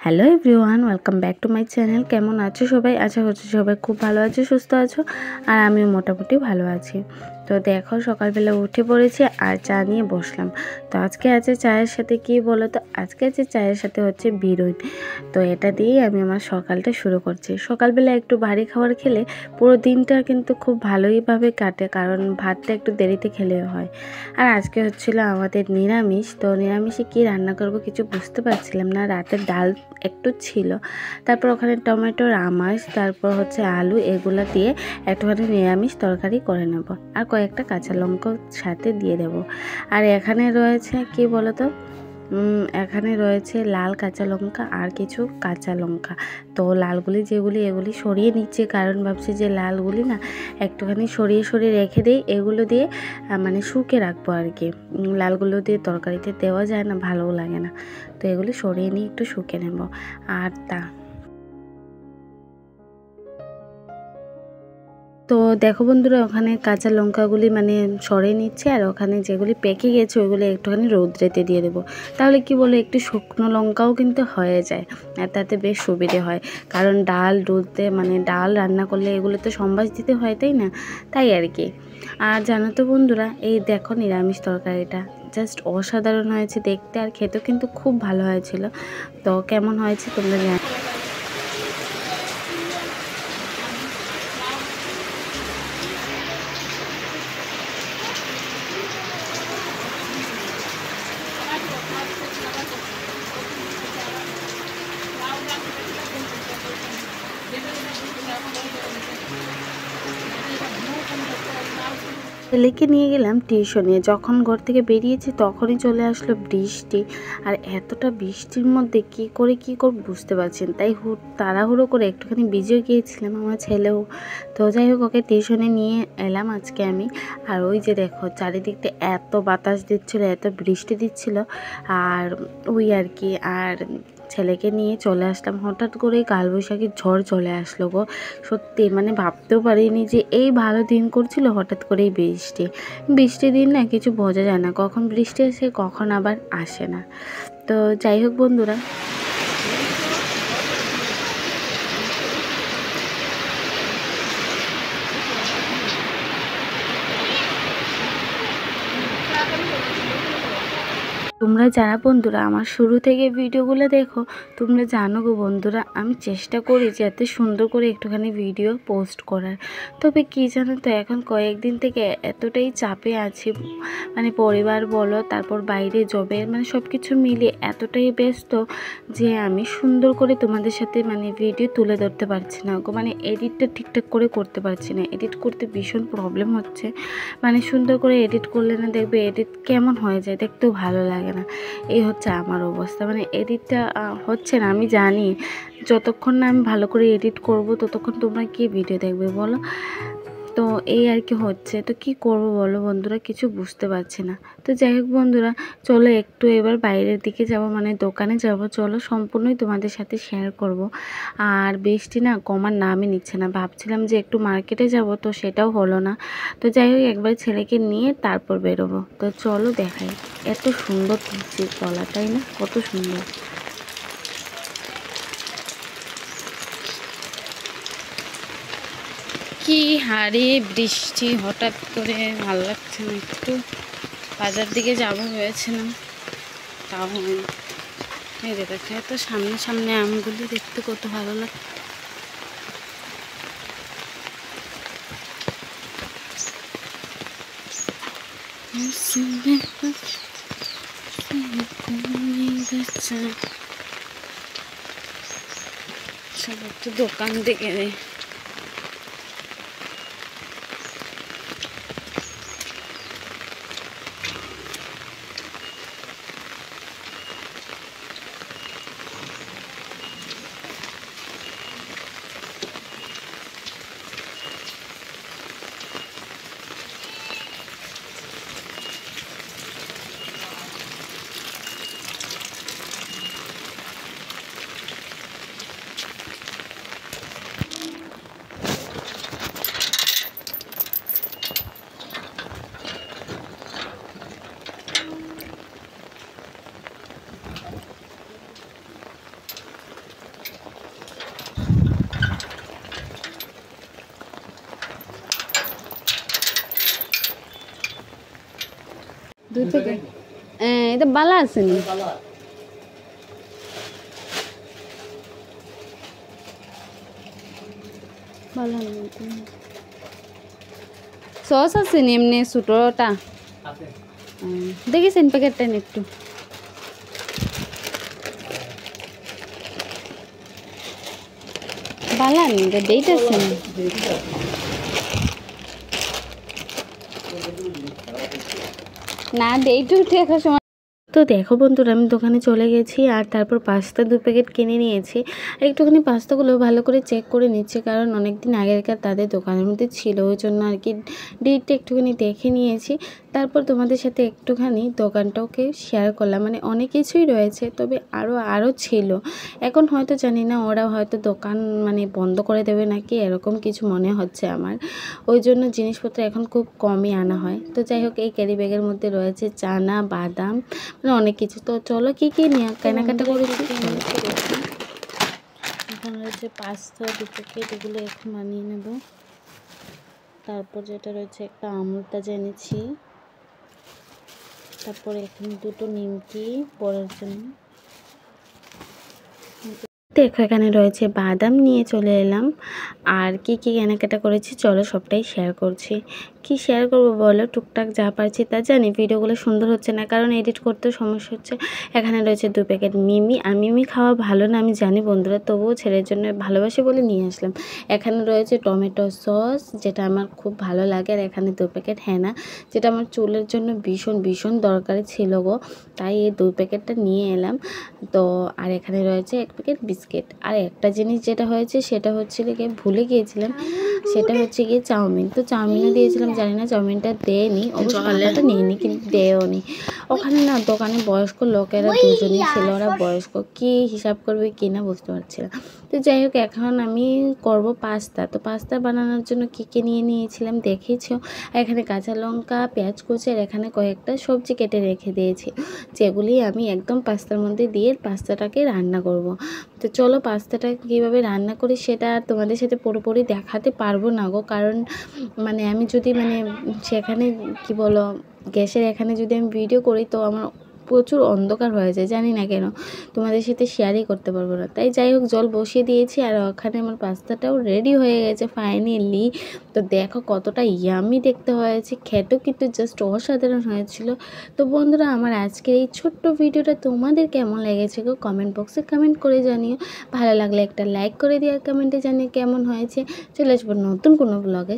Hello everyone, welcome back to my channel. কেমন আছো সবাই? আশা করছি সবাই খুব ভালো আছো, সুস্থ আছো, আর আমিও মোটামুটি ভালো আছি। তো দেখো, সকালবেলা উঠে পড়েছি আর চা নিয়ে বসলাম। তো আজকে আছে চায়ের সাথে কি বলো তো, আজকে আছে চায়ের সাথে হচ্ছে বিরুন। তো এটা দিয়েই আমি আমার সকালটা শুরু করছি। সকালবেলা একটু ভারী খাবার খেলে পুরো দিনটা কিন্তু খুব ভালোইভাবে কাটে, কারণ ভাতটা একটু দেরিতে খেলে হয়। আর আজকে হচ্ছিল আমাদের নিরামিষ। তো নিরামিষে কী রান্না করব কিছু বুঝতে পারছিলাম না। রাতের ডাল একটু ছিল, তারপর ওখানে টমেটোর আমাস, তারপর হচ্ছে আলু, এগুলো দিয়ে একটুখানি নিরামিষ তরকারি করে নেব, আর কয়েকটা কাঁচা লঙ্কা সাথে দিয়ে দেব। আর এখানে রয়েছে কি বলতো, এখানে রয়েছে লাল কাঁচা লঙ্কা আর কিছু কাঁচা লঙ্কা। তো লালগুলি যেগুলি এগুলি সরিয়ে নিচ্ছে, কারণ ভাবছি যে লালগুলি না একটুখানি সরিয়ে সরিয়ে রেখে দিই, এগুলো দিয়ে মানে শুকে রাখবো আর কি। লালগুলো দিয়ে তরকারিতে দেওয়া যায় না, ভালোও লাগে না। তো এগুলি সরিয়ে নিয়ে একটু শুকে নেব। আর তো দেখো বন্ধুরা, ওখানে কাঁচা লঙ্কাগুলি মানে সরিয়ে নিচ্ছে, আর ওখানে যেগুলি পেকে গেছে ওইগুলো একটুখানি রৌদ্রেতে দিয়ে দেবো। তাহলে কি বলো, একটু শুকনো লঙ্কাও কিন্তু হয়ে যায়, আর তাতে বেশ সুবিধে হয়। কারণ ডাল রান্না করলে এগুলোতে সম্বাস দিতে হয়, তাই না? তাই আর কি। আর জানো তো বন্ধুরা, এই দেখো নিরামিষ তরকারিটা জাস্ট অসাধারণ হয়েছে দেখতে, আর খেতেও কিন্তু খুব ভালো হয়েছিল। তো কেমন হয়েছে তোমরা জানো। ছেলেকে নিয়ে গেলাম টিউশনে। যখন ঘর থেকে বেরিয়েছি তখনই চলে আসলো বৃষ্টি। আর এতটা বৃষ্টির মধ্যে কি করব বুঝতে পারছি না। তাই তাড়াহুড়ো করে একটুখানি ভিজে গিয়েছিলাম, আমার ছেলেও। তো যাই হোক, ওকে টিউশনে নিয়ে এলাম আজকে আমি। আর ওই যে দেখো, চারিদিকটা এত বাতাস দিচ্ছিল, এত বৃষ্টি দিচ্ছিল, আর ওই আর কি। আর ছেলেকে নিয়ে চলে আসলাম। হঠাৎ করেই কালবৈশাখীর ঝড় চলে আসলো গো। সত্যি মানে ভাবতেও পারিনি যে এই ভালো দিন করছিল, হঠাৎ করেই বৃষ্টি দিন না, কিছু বোঝা যায় না, কখন বৃষ্টি আসে কখন আবার আসে না। তো যাই হোক বন্ধুরা, তোমরা যারা বন্ধুরা আমার শুরু থেকে ভিডিওগুলো দেখো, তোমরা জানো গো বন্ধুরা, আমি চেষ্টা করি যে এত সুন্দর করে একটুখানি ভিডিও পোস্ট করার। তবে কি জানো তো, এখন কয়েকদিন থেকে এতটাই চাপে আছি, মানে পরিবার বলো, তারপর বাইরে জবে, মানে সব কিছু মিলে এতটাই ব্যস্ত যে আমি সুন্দর করে তোমাদের সাথে মানে ভিডিও তুলে ধরতে পারছি না গো। মানে এডিটটা ঠিকঠাক করে করতে পারছি না, এডিট করতে ভীষণ প্রবলেম হচ্ছে। মানে সুন্দর করে এডিট করলে না, দেখবে এডিট কেমন হয়ে যায়, দেখতেও ভালো লাগে না। এই হচ্ছে আমার অবস্থা, মানে এডিটটা হচ্ছে না। আমি জানি যতক্ষণ না আমি ভালো করে এডিট করব ততক্ষণ তোমরা কি ভিডিও দেখবে বলো। তো এই আর কি হচ্ছে। তো কি করব বলো বন্ধুরা, কিছু বুঝতে পারছি না। তো যাই হোক বন্ধুরা, চলো একটু এবার বাইরের দিকে যাব, মানে দোকানে যাব। চলো সম্পূর্ণই তোমাদের সাথে শেয়ার করব। আর বৃষ্টি না কমার নামই নিচ্ছে না। ভাবছিলাম যে একটু মার্কেটে যাব, তো সেটাও হলো না। তো যাই হোক, একবার ছেলেকে নিয়ে তারপর বেরোবো। তো চলো দেখাই। এত সুন্দর তুলসীর তলা, তাই না? কত সুন্দর। কি হারে বৃষ্টি, হঠাৎ করে ভালো লাগছে না একটু। বাজার দিকে যাব ভেবেছিলাম, তাও হয়নি। এই যে দেখো, এত সামনে সামনে আমগুলি দেখতে কত ভালো লাগে। সব একটু দোকান থেকে 2 প্যাকেট এটা বালা আছে নি বালা সস আছে নি এমনি ছোটটা দেখেছেন প্যাকেটটা একটু বালা নি ডেট আছে না ডেট উঠে এখন সময় তো দেখো বন্ধুরা আমি দোকানে চলে গেছি আর তারপর পাস্তা 2 প্যাকেট কিনে নিয়েছি একটুখানি পাস্তাগুলো ভালো করে চেক করে নিচ্ছি কারণ অনেক দিন আগেরকার তাদের দোকানের মধ্যে ছিল ওই জন্য আর কি ডেটটা একটুখানি দেখে নিয়েছি তারপর তোমাদের সাথে একটুখানি দোকানটাকে শেয়ার করলাম মানে অনেক কিছুই রয়েছে তবে আরও ছিল এখন হয়তো জানি না ওরা হয়তো দোকান মানে বন্ধ করে দেবে নাকি এরকম কিছু মনে হচ্ছে আমার ওই জন্য জিনিসপত্র এখন খুব কমই আনা হয় তো যাই হোক এই ক্যারি ব্যাগের মধ্যে রয়েছে চানা বাদাম মানে অনেক কিছু তো চলো কি নিয়ে কেনাকাটা করেছি এখন রয়েছে পাস্তা 2 প্যাকেট এগুলো এখন বানিয়ে নেব তারপর যেটা রয়েছে একটা আমুল তাজা এনেছি তারপরে এখানে 2টো নিমকি পরের জন্য দেখো এখানে রয়েছে বাদাম নিয়ে চলে এলাম আর কি কেনাকাটা করেছি চলো সবটাই শেয়ার করছি কি শেয়ার করবো বলো টুকটাক যা পারছি তা জানি ভিডিওগুলো সুন্দর হচ্ছে না কারণ এডিট করতে সমস্যা হচ্ছে এখানে রয়েছে 2 প্যাকেট মিমি আর মিমি খাওয়া ভালো না আমি জানি বন্ধুরা তবুও ছেলের জন্য ভালোবাসি বলে নিয়ে আসলাম এখানে রয়েছে টমেটো সস যেটা আমার খুব ভালো লাগে আর এখানে 2 প্যাকেট হেনা যেটা আমার চুলের জন্য ভীষণ দরকারি ছিল গো তাই এই 2 প্যাকেটটা নিয়ে এলাম তো আর এখানে রয়েছে 1 প্যাকেট বিস্কিট আর একটা জিনিস যেটা হয়েছে সেটা হচ্ছে গিয়ে ভুলে গিয়েছিলাম সেটা হচ্ছে গিয়ে চাউমিন তো চাউমিনও দিয়েছিলাম জানি না চাউমিনটা দেয়নি অবশ্য টাকাটা নিইনি কিন্তু দেয়ওনি ওখানে না দোকানে বয়স্ক লোকেরা দুজনই ছিল ওরা বয়স্ক কি হিসাব করবে কি না বুঝতে পারছি না তো যাই হোক এখন আমি করব পাস্তা তো পাস্তা বানানোর জন্য কি নিয়ে নিয়েছিলাম দেখেছো এখানে কাঁচা লঙ্কা পেঁয়াজ কুচি আর এখানে কয়েকটা সবজি কেটে রেখে দিয়েছি যেগুলি আমি একদম পাস্তার মধ্যে দিয়ে পাস্তাটাকে রান্না করব তো চলো পাস্তাটা কীভাবে রান্না করি সেটা আর তোমাদের সাথে পুরোপুরি দেখাতে পারবো না গো কারণ মানে আমি যদি মানে সেখানে কি বলো গ্যাসের এখানে যদি আমি ভিডিও করি তো আমার প্রচুর অন্ধকার হয়ে যায় জানি না কেন তোমাদের সাথে শেয়ারই করতে পারবো না তাই যাই হোক জল বসিয়ে দিয়েছি আর ওখানে আমার পাস্তাটাও রেডি হয়ে গেছে ফাইনালি তো দেখো কতটা ইয়ামি দেখতে হয়েছে খেতেও কিন্তু জাস্ট অসাধারণ হয়েছিল তো বন্ধুরা আমার আজকের এই ছোট্ট ভিডিওটা তোমাদের কেমন লেগেছে গো কমেন্ট বক্সে কমেন্ট করে জানিও ভালো লাগলে একটা লাইক করে দিও কমেন্টে জানিয়ে কেমন হয়েছে চলে আসবো নতুন কোনো ব্লগে